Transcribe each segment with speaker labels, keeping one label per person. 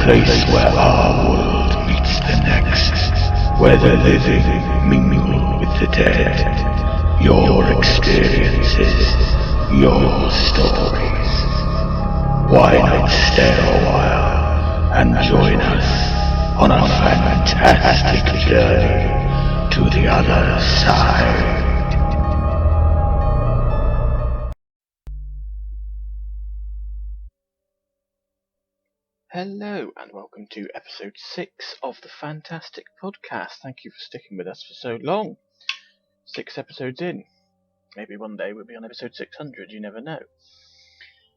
Speaker 1: place where our world meets the next, where the living mingle with the dead. Your experiences, your stories. Why not stay a while and join us on a fantastic journey to the other side?
Speaker 2: Hello and welcome to episode 6 of the Phantastic podcast. Thank you for sticking with us for so long. 6 episodes in. Maybe one day we'll be on episode 600, you never know.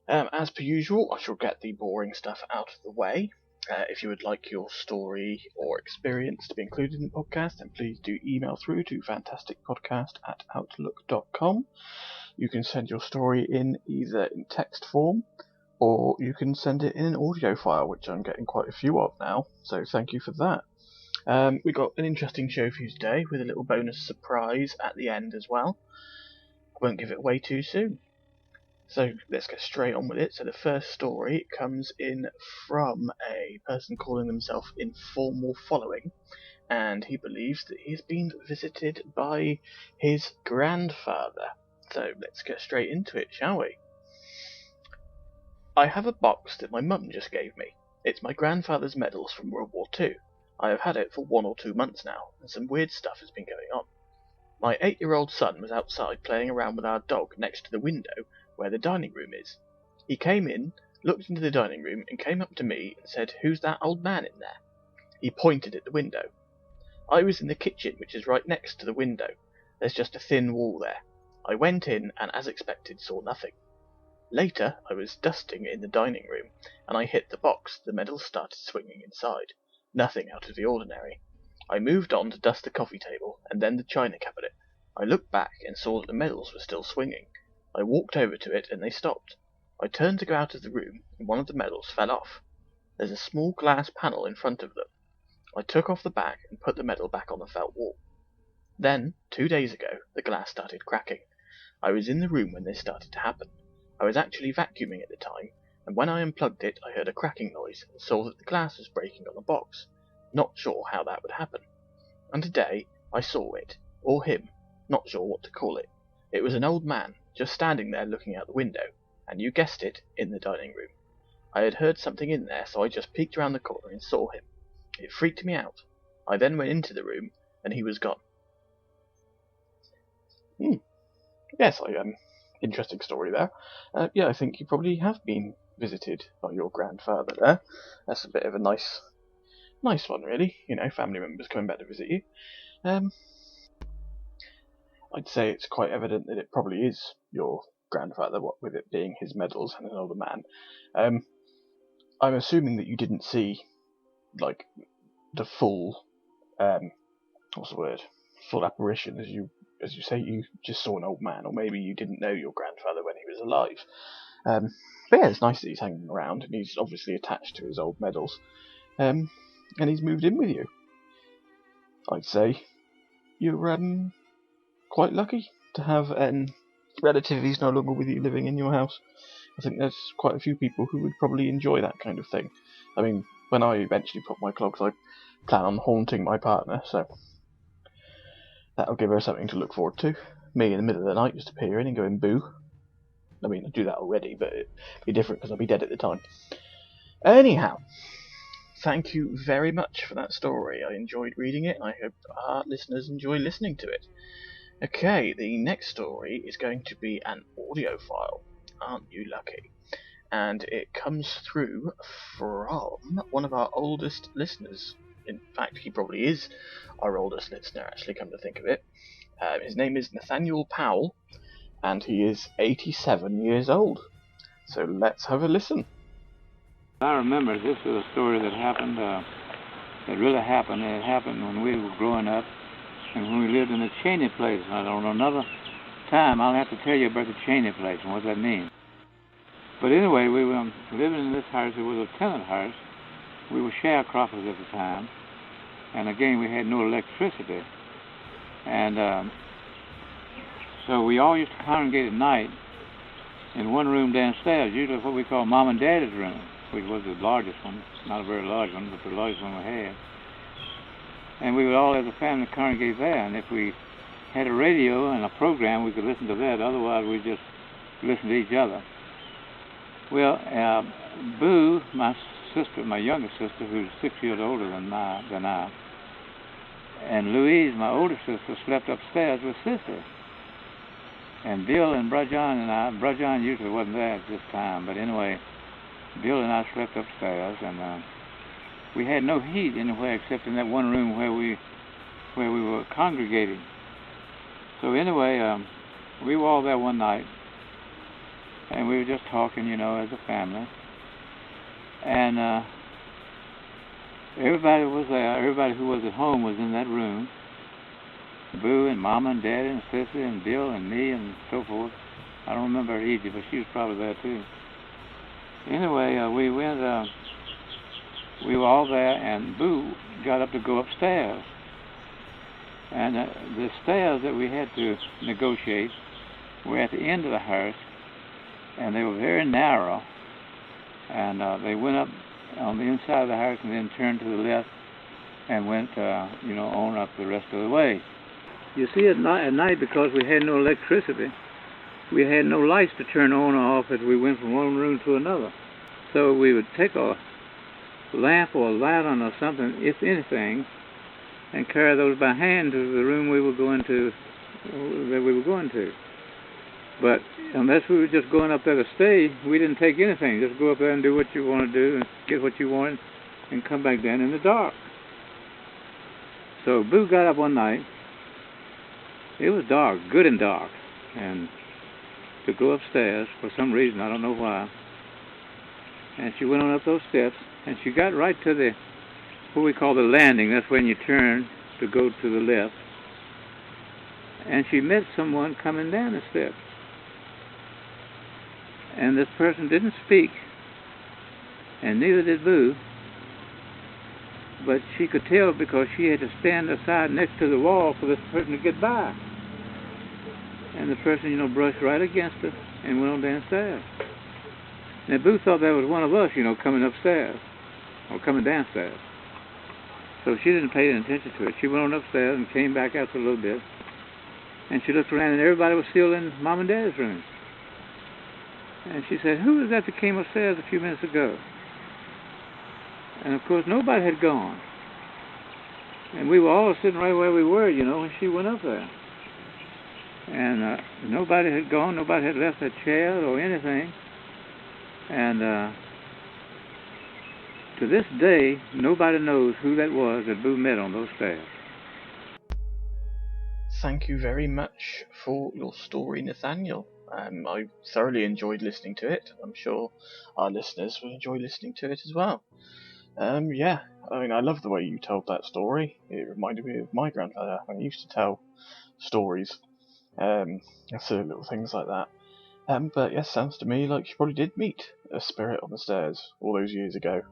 Speaker 2: As per usual, I shall get the boring stuff out of the way. If you would like your story or experience to be included in the podcast, then please do email through to fantasticpodcast@outlook.com. You can send your story in either in text form, or you can send it in an audio file, which I'm getting quite a few of now, so thank you for that. We've got an interesting show for you today, with a little bonus surprise at the end as well. I won't give it away too soon. So let's get straight on with it. So the first story comes in from a person calling themselves Informal Following, and he believes that he's been visited by his grandfather. So let's get straight into it, shall we? I have a box that my mum just gave me. It's my grandfather's medals from World War II. I have had it for 1 or 2 months now, and some weird stuff has been going on. My 8-year-old son was outside playing around with our dog next to the window where the dining room is. He came in, looked into the dining room, and came up to me and said, "Who's that old man in there?" He pointed at the window. I was in the kitchen, which is right next to the window. There's just a thin wall there. I went in and, as expected, saw nothing. Later, I was dusting in the dining room, and I hit the box. The medals started swinging inside. Nothing out of the ordinary. I moved on to dust the coffee table, and then the china cabinet. I looked back and saw that the medals were still swinging. I walked over to it, and they stopped. I turned to go out of the room, and one of the medals fell off. There's a small glass panel in front of them. I took off the back and put the medal back on the felt wall. Then, 2 days ago, the glass started cracking. I was in the room when this started to happen. I was actually vacuuming at the time, and when I unplugged it, I heard a cracking noise and saw that the glass was breaking on the box. Not sure how that would happen. And today, I saw it, or him, not sure what to call it. It was an old man, just standing there looking out the window, and you guessed it, in the dining room. I had heard something in there, so I just peeked around the corner and saw him. It freaked me out. I then went into the room, and he was gone. Yes, interesting story there. Yeah, I think you probably have been visited by your grandfather there. That's a bit of a nice one, really. You know, family members coming back to visit you. I'd say it's quite evident that it probably is your grandfather, what with it being his medals and an older man. I'm assuming that you didn't see, like, the full, what's the word? Full apparition, as you say, you just saw an old man, or maybe you didn't know your grandfather when he was alive. But yeah, it's nice that he's hanging around, and he's obviously attached to his old medals, and he's moved in with you. I'd say you're quite lucky to have a relative who's no longer with you living in your house. I think there's quite a few people who would probably enjoy that kind of thing. I mean, when I eventually put my clogs, I plan on haunting my partner, so that'll give her something to look forward to. Me in the middle of the night just appearing and going boo. I mean, I do that already, but it'd be different because I'll be dead at the time. Anyhow, thank you very much for that story. I enjoyed reading it, and I hope our listeners enjoy listening to it. Okay, the next story is going to be an audio file. Aren't you lucky? And it comes through from one of our oldest listeners. In fact, he probably is our oldest listener, actually, come to think of it. His name is Nathaniel Powell, and he is 87 years old. So let's have a listen.
Speaker 3: I remember this is a story that happened, that really happened. It happened when we were growing up and when we lived in the Cheney place. I don't know, another time I'll have to tell you about the Cheney place and what that means. But anyway, we were living in this house. It was a tenant house. We were sharecroppers at the time. And again, we had no electricity. And so we all used to congregate at night in one room downstairs, usually what we call Mom and Daddy's room. which was the largest one, not a very large one, but the largest one we had. And we would all, as a family, congregate there. And if we had a radio and a program, we could listen to that. Otherwise, we just listen to each other. Well, Boo, my sister, my younger sister, who's 6 years older than I, and Louise, my older sister, slept upstairs with Sister. And Bill and Brother John and I, Brother John usually wasn't there at this time, but anyway, Bill and I slept upstairs, and we had no heat anywhere except in that one room where we were congregating. So anyway, we were all there one night, and we were just talking, as a family. And everybody was there. Everybody who was at home was in that room. Boo and Mama and Daddy and Sissy and Bill and me and so forth. I don't remember Edie, but she was probably there too. Anyway, we went. We were all there, and Boo got up to go upstairs. And the stairs that we had to negotiate were at the end of the house, and they were very narrow. And they went up on the inside of the house and then turned to the left and went, on up the rest of the way. You see, at night, because we had no electricity, we had no lights to turn on or off as we went from one room to another. So we would take a lamp or a lantern or something, if anything, and carry those by hand to the room we were going to. But unless we were just going up there to stay, we didn't take anything. Just go up there and do what you want to do and get what you wanted and come back down in the dark. So Boo got up one night. It was dark, good and dark, and to go upstairs for some reason, I don't know why. And she went on up those steps, and she got right to what we call the landing. That's when you turn to go to the left. And she met someone coming down the steps. And this person didn't speak, and neither did Boo. But she could tell because she had to stand aside next to the wall for this person to get by. And the person, brushed right against her and went on downstairs. Now, Boo thought that was one of us, coming upstairs, or coming downstairs. So she didn't pay any attention to it. She went on upstairs and came back after a little bit. And she looked around, and everybody was still in Mom and Dad's room. And she said, "Who was that came upstairs a few minutes ago?" And, of course, nobody had gone. And we were all sitting right where we were, when she went up there. And nobody had gone. Nobody had left their chair or anything. And to this day, nobody knows who that was that Boo met on those stairs.
Speaker 2: Thank you very much for your story, Nathaniel. I thoroughly enjoyed listening to it. I'm sure our listeners will enjoy listening to it as well. I love the way you told that story. It reminded me of my grandfather when he used to tell stories. Little things like that. But yes, sounds to me like you probably did meet a spirit on the stairs all those years ago.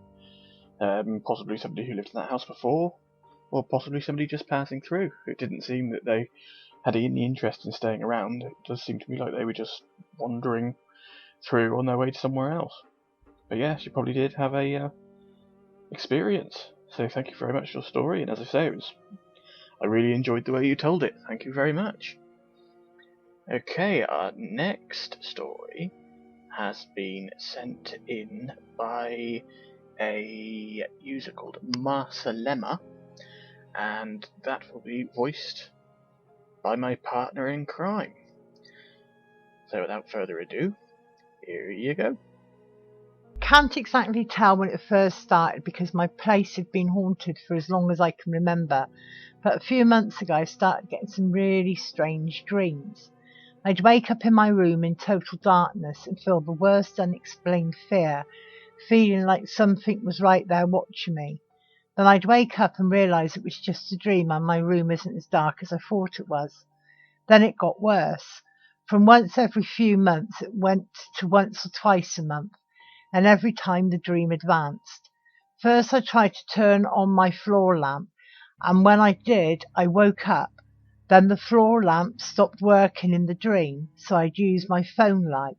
Speaker 2: Possibly somebody who lived in that house before, or possibly somebody just passing through. It didn't seem that they had any interest in staying around. It does seem to me like they were just wandering through on their way to somewhere else. But yes, you probably did have a experience. So thank you very much for your story, and as I say, I really enjoyed the way you told it. Thank you very much. Okay, our next story has been sent in by a user called Marcelema, and that will be voiced by my partner in crime. So without further ado, here you go.
Speaker 4: Can't exactly tell when it first started because my place had been haunted for as long as I can remember, but a few months ago I started getting some really strange dreams. I'd wake up in my room in total darkness and feel the worst unexplained fear, feeling like something was right there watching me. Then I'd wake up and realise it was just a dream and my room isn't as dark as I thought it was. Then it got worse. From once every few months it went to once or twice a month, and every time the dream advanced. First I tried to turn on my floor lamp, and when I did, I woke up. Then the floor lamp stopped working in the dream, so I'd use my phone light.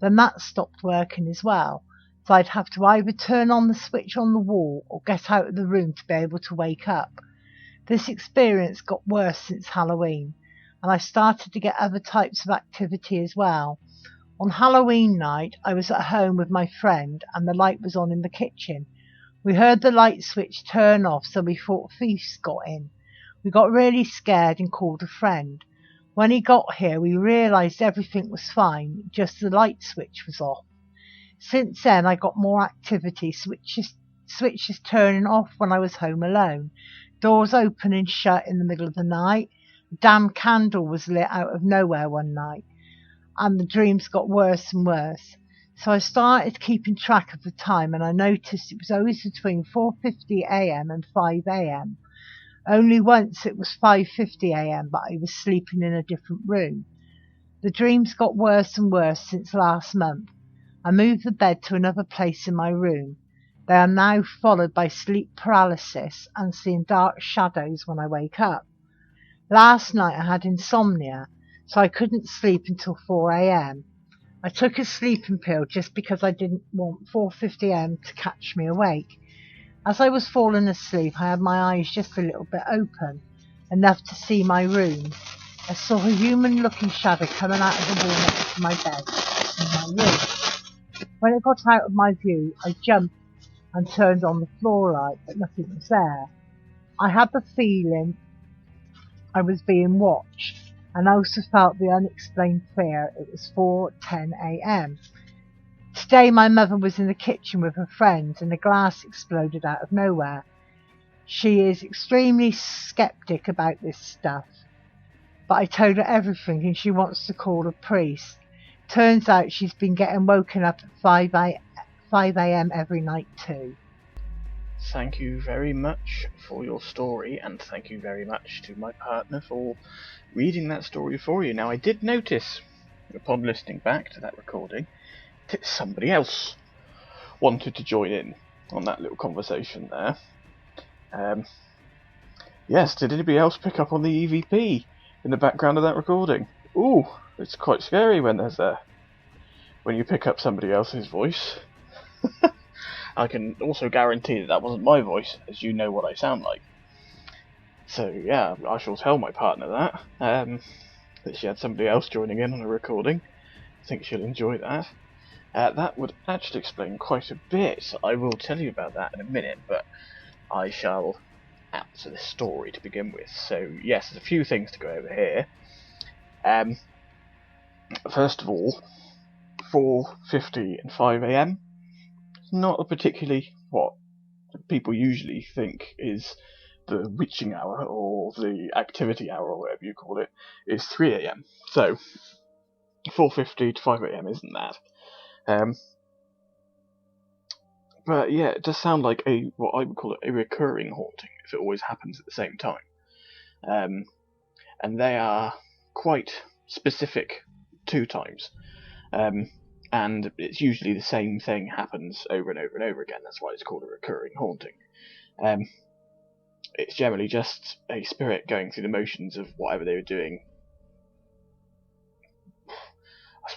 Speaker 4: Then that stopped working as well. so I'd have to either turn on the switch on the wall or get out of the room to be able to wake up. This experience got worse since Halloween, and I started to get other types of activity as well. On Halloween night, I was at home with my friend and the light was on in the kitchen. We heard the light switch turn off, so we thought thieves got in. We got really scared and called a friend. When he got here, we realised everything was fine, just the light switch was off. Since then, I got more activity, switches turning off when I was home alone, doors open and shut in the middle of the night. A damn candle was lit out of nowhere one night, and the dreams got worse and worse. So I started keeping track of the time, and I noticed it was always between 4:50 a.m. and 5 a.m. Only once it was 5:50 a.m., but I was sleeping in a different room. The dreams got worse and worse since last month. I moved the bed to another place in my room. They are now followed by sleep paralysis and seeing dark shadows when I wake up. Last night I had insomnia, so I couldn't sleep until 4 a.m. I took a sleeping pill just because I didn't want 4:50 a.m. to catch me awake. As I was falling asleep, I had my eyes just a little bit open, enough to see my room. I saw a human-looking shadow coming out of the wall next to my bed in my room. When it got out of my view, I jumped and turned on the floor light, but nothing was there. I had the feeling I was being watched, and also felt the unexplained fear. It was 4:10 a.m. Today my mother was in the kitchen with her friends and the glass exploded out of nowhere. She is extremely skeptic about this stuff, but I told her everything and she wants to call a priest. Turns out she's been getting woken up at 5 a.m. every night too.
Speaker 2: Thank you very much for your story, and thank you very much to my partner for reading that story for you. Now, I did notice, upon listening back to that recording, that somebody else wanted to join in on that little conversation there. Yes, did anybody else pick up on the EVP in the background of that recording? Ooh, it's quite scary when you pick up somebody else's voice. I can also guarantee that wasn't my voice, as you know what I sound like. So yeah, I shall tell my partner that she had somebody else joining in on a recording. I think she'll enjoy that. That would actually explain quite a bit. I will tell you about that in a minute, but I shall answer this story to begin with. So yes, there's a few things to go over here. First of all, 4:50 and 5 a.m. not a particularly what people usually think is the witching hour or the activity hour or whatever you call it. Is 3 a.m. So 4:50 to 5 a.m. isn't that? But yeah, it does sound like what I would call a recurring haunting if it always happens at the same time. And they are quite specific 2 times. And it's usually the same thing happens over and over and over again. That's why it's called a recurring haunting. It's generally just a spirit going through the motions of whatever they were doing.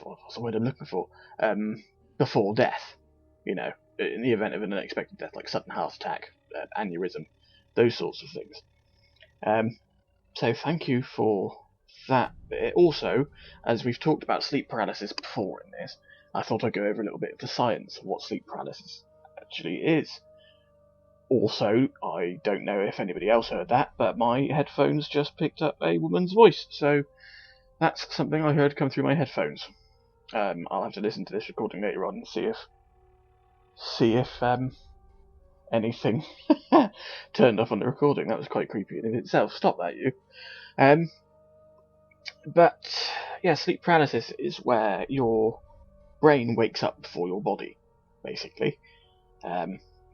Speaker 2: What's the word I'm looking for? Before death, in the event of an unexpected death, like sudden heart attack, aneurysm, those sorts of things. So thank you for that bit. Also, as we've talked about sleep paralysis before in this, I thought I'd go over a little bit of the science of what sleep paralysis actually is. Also, I don't know if anybody else heard that, but my headphones just picked up a woman's voice, so that's something I heard come through my headphones. I'll have to listen to this recording later on and see if anything turned up on the recording. That was quite creepy in itself. Stop that, you. But yeah, sleep paralysis is where your brain wakes up before your body, basically.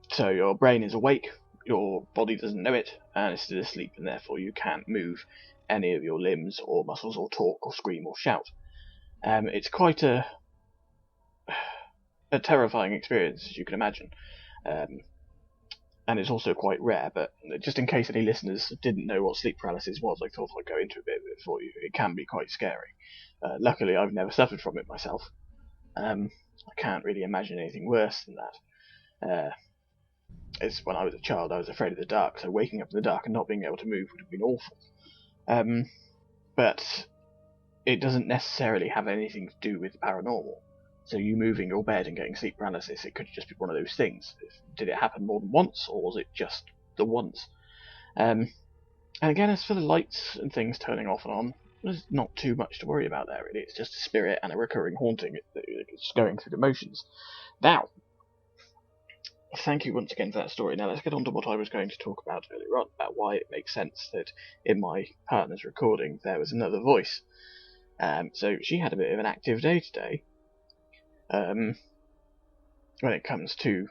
Speaker 2: So your brain is awake, your body doesn't know it, and is still asleep, and therefore you can't move any of your limbs or muscles or talk or scream or shout. It's quite a terrifying experience, as you can imagine. And it's also quite rare, but just in case any listeners didn't know what sleep paralysis was, I thought I'd go into a bit of it for you. It can be quite scary. Luckily, I've never suffered from it myself, I can't really imagine anything worse than that. It's when I was a child, I was afraid of the dark, so waking up in the dark and not being able to move would have been awful. But it doesn't necessarily have anything to do with paranormal. So you moving your bed and getting sleep paralysis, it could just be one of those things. Did it happen more than once, or was it just the once? And again, as for the lights and things turning off and on, there's not too much to worry about there, really. It's just a spirit and a recurring haunting. It's going through the motions. Now, thank you once again for that story. Now let's get on to what I was going to talk about earlier on, about why it makes sense that in my partner's recording there was another voice. So she had a bit of an active day today. When it comes to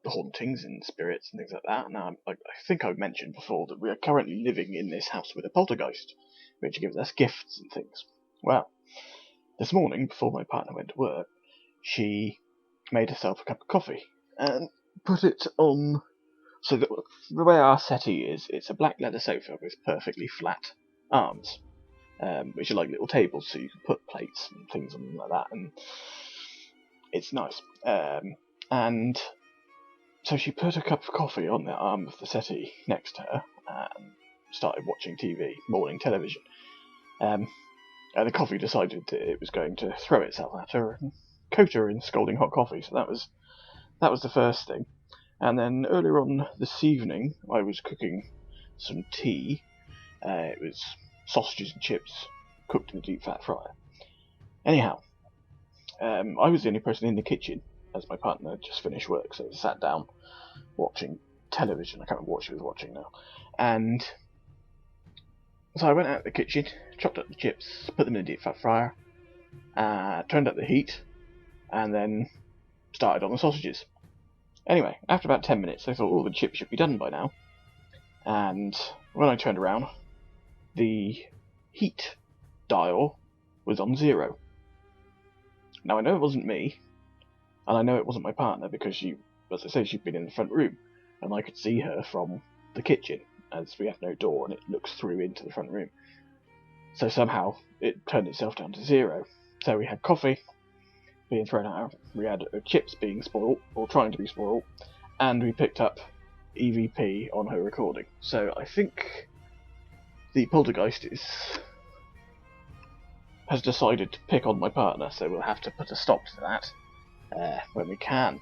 Speaker 2: hauntings and spirits and things like that. Now, I think I've mentioned before that we are currently living in this house with a poltergeist, which gives us gifts and things. Well, this morning, before my partner went to work, she made herself a cup of coffee and put it on. So the way our settee is, it's a black leather sofa with perfectly flat arms, which are like little tables, so you can put plates and things on them like that, and it's nice. And so she put a cup of coffee on the arm of the settee next to her and started watching TV, morning television. And the coffee decided that it was going to throw itself at her and coat her in scalding hot coffee. So that was the first thing. And then earlier on this evening, I was cooking some tea. It was sausages and chips cooked in a deep fat fryer. Anyhow, I was the only person in the kitchen as my partner had just finished work, so I sat down watching television. I can't remember what she was watching now. And so I went out of the kitchen, chopped up the chips, put them in a deep fat fryer, turned up the heat, and then started on the sausages. Anyway, after about 10 minutes, I thought, the chips should be done by now. And when I turned around, the heat dial was on 0. Now, I know it wasn't me, and I know it wasn't my partner, because she, as I say, she'd been in the front room, and I could see her from the kitchen, as we have no door, and it looks through into the front room. So somehow, it turned itself down to 0. So we had coffee being thrown out, we had chips being spoiled, or trying to be spoiled, and we picked up EVP on her recording. So I think the poltergeist has decided to pick on my partner, so we'll have to put a stop to that when we can.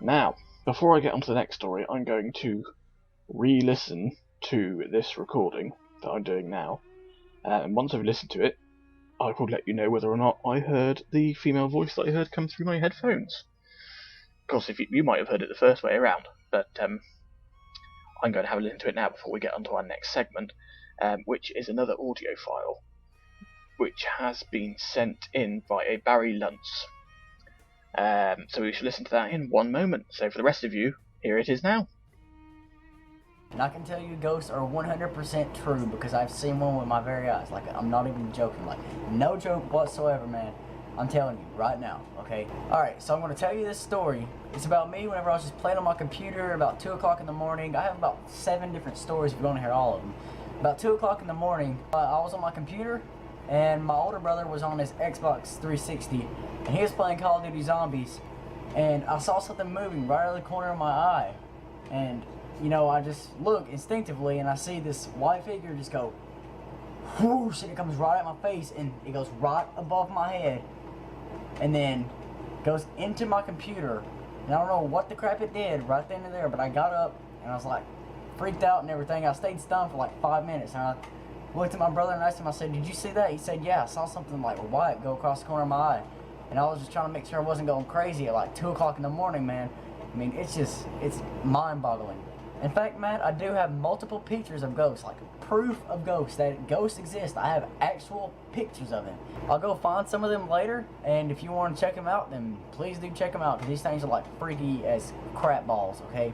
Speaker 2: Now, before I get on to the next story, I'm going to re-listen to this recording that I'm doing now, and once I've listened to it, I will let you know whether or not I heard the female voice that I heard come through my headphones. Of course, if you might have heard it the first way around, but I'm going to have a listen to it now before we get on to our next segment, which is another audio file, which has been sent in by a Barry Luntz. So we should listen to that in one moment. So for the rest of you, here it is now.
Speaker 5: And I can tell you ghosts are 100% true because I've seen one with my very eyes. Like, I'm not even joking. Like, no joke whatsoever, man. I'm telling you right now, okay? Alright, so I'm going to tell you this story. It's about me whenever I was just playing on my computer about 2 o'clock in the morning. I have about 7 different stories if you want to hear all of them. About 2 o'clock in the morning, I was on my computer, and my older brother was on his Xbox 360, and he was playing Call of Duty Zombies, and I saw something moving right out of the corner of my eye, and you know, I just look instinctively and I see this white figure just go whoosh, and it comes right at my face and it goes right above my head and then goes into my computer, and I don't know what the crap it did right then and there, but I got up and I was like freaked out and everything. I stayed stunned for like 5 minutes, and I looked at my brother and asked him, I said, "Did you see that?" He said, "Yeah, I saw something like white go across the corner of my eye." And I was just trying to make sure I wasn't going crazy at like 2 o'clock in the morning, man. I mean, it's mind-boggling. In fact, Matt, I do have multiple pictures of ghosts, like proof of ghosts, that ghosts exist. I have actual pictures of them. I'll go find some of them later, and if you want to check them out, then please do check them out, because these things are like freaky as crap balls, okay?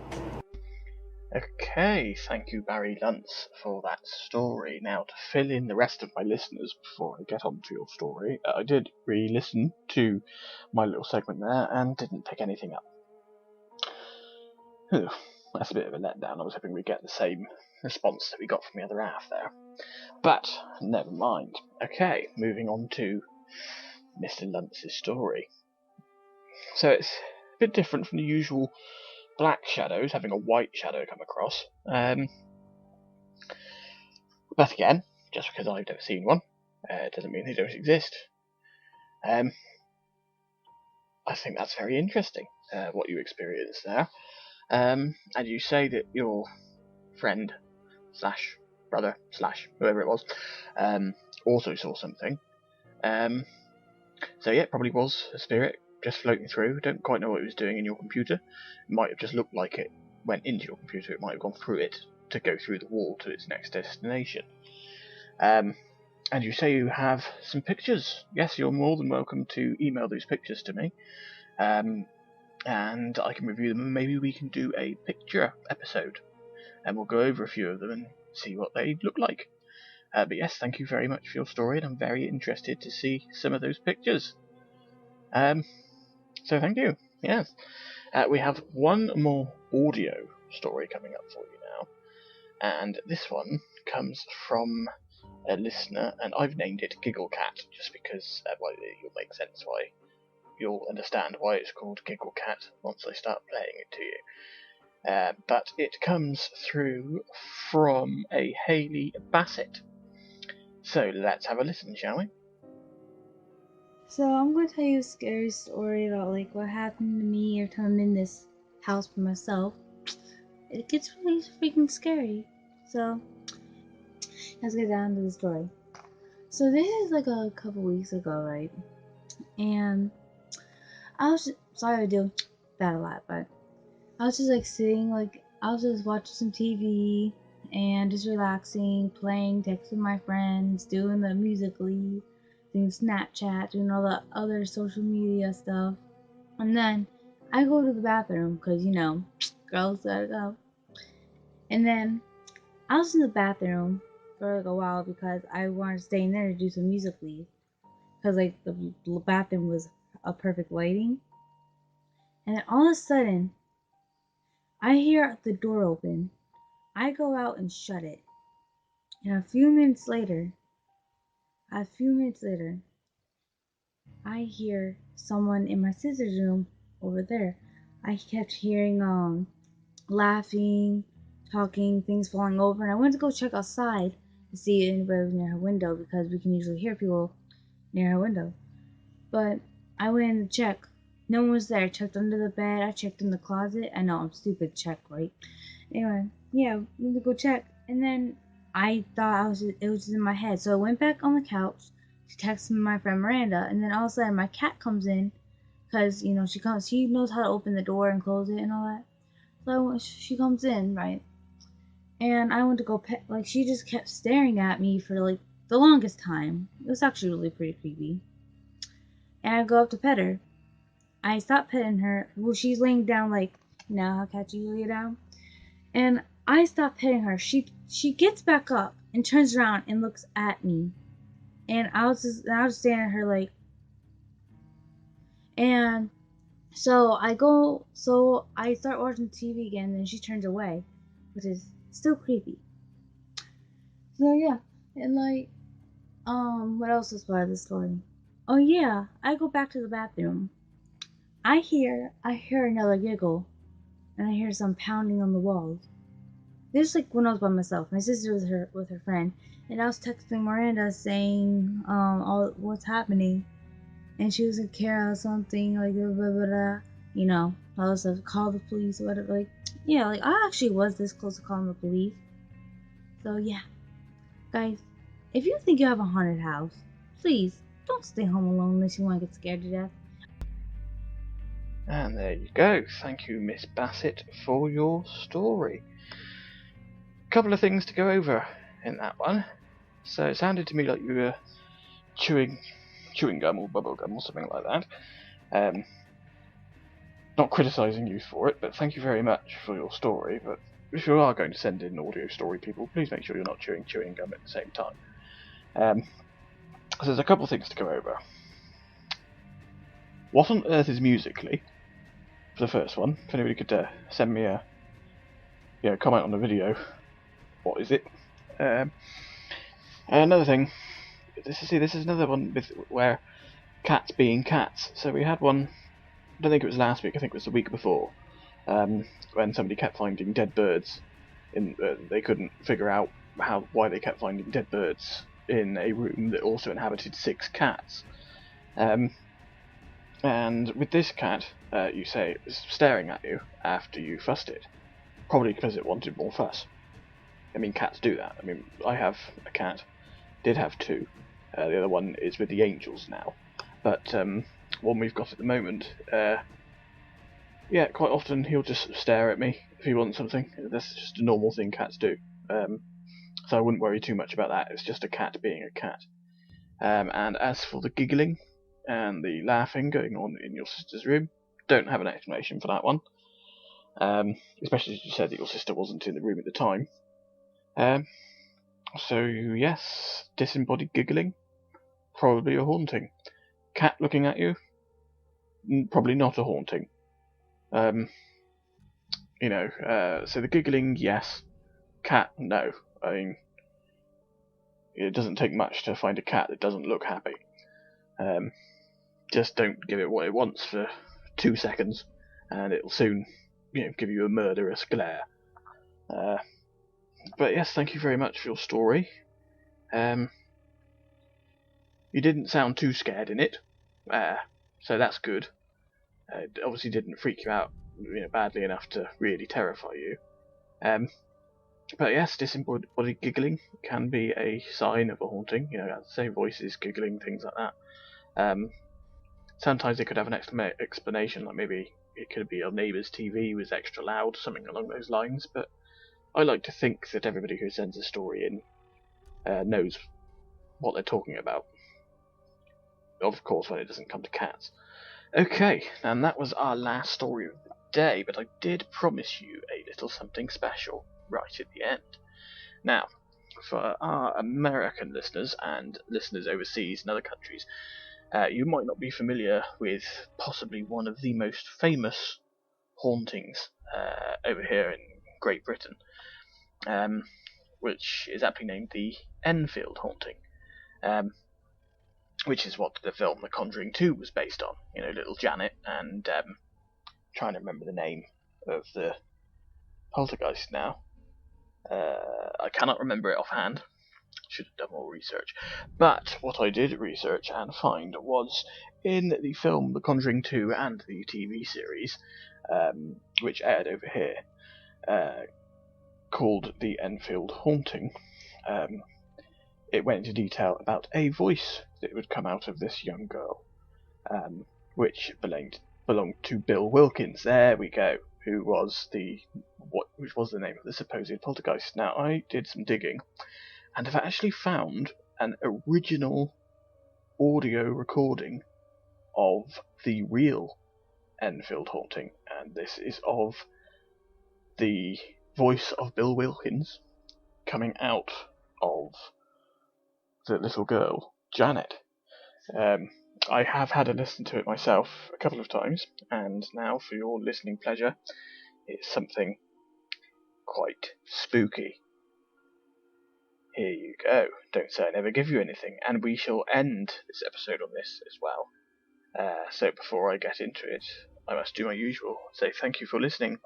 Speaker 2: Okay, thank you Barry Luntz for that story. Now, to fill in the rest of my listeners before I get on to your story, I did re-listen to my little segment there and didn't pick anything up. That's a bit of a letdown. I was hoping we'd get the same response that we got from the other half there. But, never mind. Okay, moving on to Mr. Luntz's story. So it's a bit different from the usual black shadows, having a white shadow come across. But again, just because I've never seen one, doesn't mean they don't exist. I think that's very interesting, what you experienced there. And you say that your friend slash brother slash whoever it was also saw something. So yeah, it probably was a spirit just floating through. Don't quite know what it was doing in your computer. It might have just looked like it went into your computer. It might have gone through it to go through the wall to its next destination. And you say you have some pictures. Yes, you're more than welcome to email those pictures to me. And I can review them, and maybe we can do a picture episode. And we'll go over a few of them and see what they look like. But yes, thank you very much for your story, and I'm very interested to see some of those pictures. So thank you. Yes. We have one more audio story coming up for you now. And this one comes from a listener, and I've named it Giggle Cat, just because well, it'll make sense why. You'll understand why it's called Giggle Cat once I start playing it to you. But it comes through from a Haley Bassett. So let's have a listen, shall we?
Speaker 6: So I'm going to tell you a scary story about like what happened to me every time I'm in this house by myself. It gets really freaking scary. So let's get down to the story. So this is like a couple weeks ago, right? And I was just, sorry I do that a lot, but I was just like sitting, like I was just watching some TV and just relaxing, playing, texting my friends, doing the Musical.ly, doing Snapchat, doing all the other social media stuff. And then I go to the bathroom because, you know, girls gotta go. And then I was in the bathroom for like a while because I wanted to stay in there to do some Musical.ly. Because like the bathroom was a perfect lighting. And then all of a sudden, I hear the door open. I go out and shut it. And a few minutes later, I hear someone in my sister's room over there. I kept hearing laughing, talking, things falling over, and I went to go check outside to see if anybody was near her window because we can usually hear people near her window. But I went in to check. No one was there. I checked under the bed. I checked in the closet. I know I'm stupid. Check, right? Anyway, yeah, we went to go check, and then I thought it was just in my head. So I went back on the couch to text my friend Miranda, and then all of a sudden my cat comes in, cause you know she knows how to open the door and close it and all that. So she comes in, right? And I went to go pet, like she just kept staring at me for like the longest time. It was actually really pretty creepy. And I go up to pet her. I stop petting her. Well, she's laying down like, you know how cats usually lay down. And I stop petting her. She gets back up and turns around and looks at me. And I was just staring at her like, and so I start watching TV again, and she turns away, which is still creepy. So yeah, and like, what else is part of the story? Oh yeah, I go back to the bathroom. I hear another giggle, and I hear some pounding on the walls. This is like when I was by myself. My sister was with her friend, and I was texting Miranda saying all what's happening, and she was like, Kara, something like blah blah blah, you know, all this stuff. Call the police or whatever. Like, yeah, like I actually was this close to calling the police. So yeah, guys, if you think you have a haunted house, please don't stay home alone unless you want to get scared to death.
Speaker 2: And there you go. Thank you, Miss Bassett, for your story. Couple of things to go over in that one. So it sounded to me like you were chewing gum or bubble gum or something like that. Not criticising you for it, but thank you very much for your story. But if you are going to send in an audio story, people, please make sure you're not chewing gum at the same time. So there's a couple of things to go over. What on earth is Musical.ly? For the first one, if anybody could send me a comment on the video. What is it? Another thing. This is another one where cats being cats. So we had one don't think it was last week. I think it was the week before, when somebody kept finding dead birds. They couldn't figure out why they kept finding dead birds in a room that also inhabited 6 cats. And with this cat, you say it was staring at you after you fussed it, probably because it wanted more fuss. I mean, cats do that. I mean, I have a cat, did have 2. The other one is with the angels now. But one we've got at the moment, yeah, quite often he'll just stare at me if he wants something. That's just a normal thing cats do. So I wouldn't worry too much about that. It's just a cat being a cat. And as for the giggling and the laughing going on in your sister's room, don't have an explanation for that one. Especially as you said that your sister wasn't in the room at the time. So yes, disembodied giggling, probably a haunting. Cat looking at you, probably not a haunting. So the giggling, yes. Cat, no. I mean, it doesn't take much to find a cat that doesn't look happy. Just don't give it what it wants for 2 seconds, and it'll soon, give you a murderous glare. But yes, thank you very much for your story. You didn't sound too scared in it, so that's good. It obviously didn't freak you out, badly enough to really terrify you. But yes, disembodied giggling can be a sign of a haunting. As I say, voices, giggling, things like that. Sometimes they could have an explanation, like maybe it could be your neighbour's TV was extra loud, something along those lines. But I like to think that everybody who sends a story in knows what they're talking about. Of course, when it doesn't come to cats. Okay, and that was our last story of the day, but I did promise you a little something special right at the end. Now, for our American listeners and listeners overseas in other countries, you might not be familiar with possibly one of the most famous hauntings over here in Great Britain, which is aptly named the Enfield haunting, which is what the film The Conjuring 2 was based on. Little Janet and trying to remember the name of the poltergeist now. I cannot remember it offhand. Should have done more research. But what I did research and find was in the film The Conjuring 2 and the TV series, which aired over here, called The Enfield Haunting, it went into detail about a voice that would come out of this young girl, which belonged to Bill Wilkins. There we go. Which was the name of the supposed poltergeist. Now, I did some digging, and have actually found an original audio recording of the real Enfield haunting, and this is of the voice of Bill Wilkins coming out of the little girl, Janet. I have had a listen to it myself a couple of times, and now for your listening pleasure, it's something quite spooky. Here you go. Don't say I never give you anything, and we shall end this episode on this as well. So before I get into it, I must do my usual, say thank you for listening,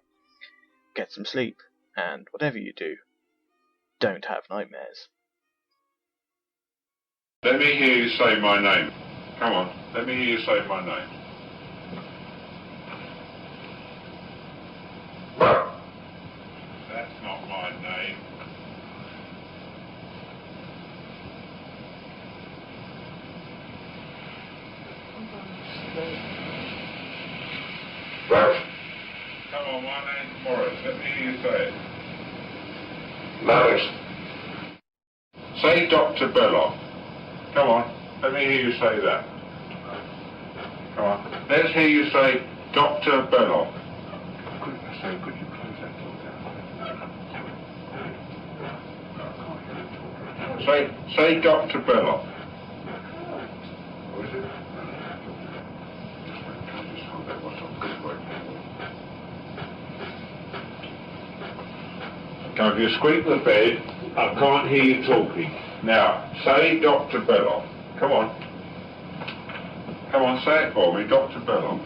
Speaker 2: get some sleep, and whatever you do, don't have nightmares.
Speaker 7: Let me hear you say my name. Come on, let me hear you say my name. That's not my name. Come on, my name's Morris. Let me hear you say it. Morris. Say Dr. Belloc. Come on, let me hear you say that. Come on, let's hear you say Dr. Belloc. Could you close that door down? Say Dr. Belloc. What is it? Just hold that one on. Good work. Now, if you squeak the bed, I can't hear you talking. Now, say Dr. Belloc. Come on. Come on, say it for me, Dr. Belloc.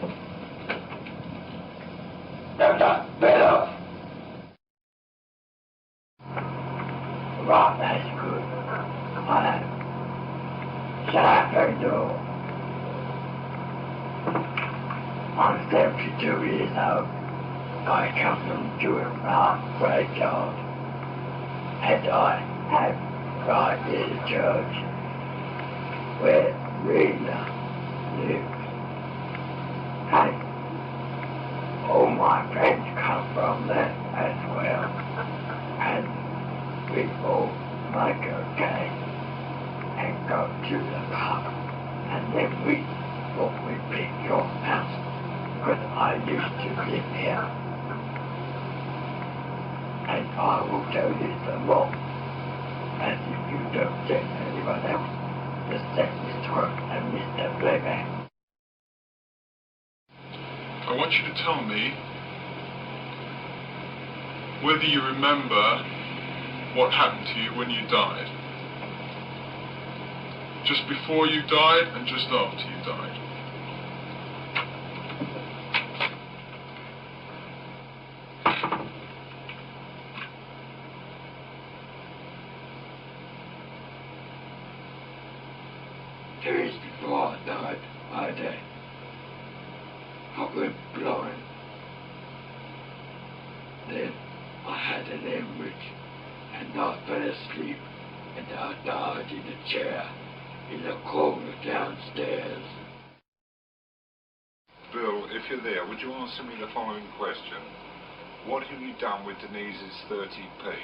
Speaker 8: 72 years old. I come from Jewett graveyard, and I have right near the church where Rita lives. And all my friends come from there as well. And we all make a game and go to the pub. And then we pick your house, because I used to live here. And I will tell you some more. And if you don't get anyone else, just set Mr. Crook and Mr. Playback.
Speaker 9: I want you to tell me whether you remember what happened to you when you died. Just before you died and just after you died.
Speaker 8: Days before I died, I went blind. Then I had an hemorrhage, and I fell asleep, and I died in a chair in the corner downstairs.
Speaker 7: Bill, if you're there, would you answer me the following question? What have you done with Denise's 30p?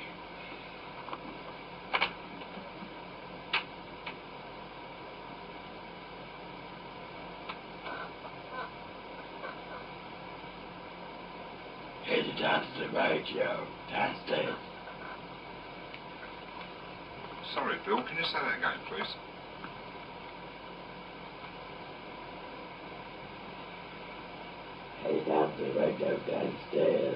Speaker 8: Headed down to the radio downstairs.
Speaker 7: Sorry, Bill, can you say that again, please?
Speaker 8: Headed down to the radio downstairs.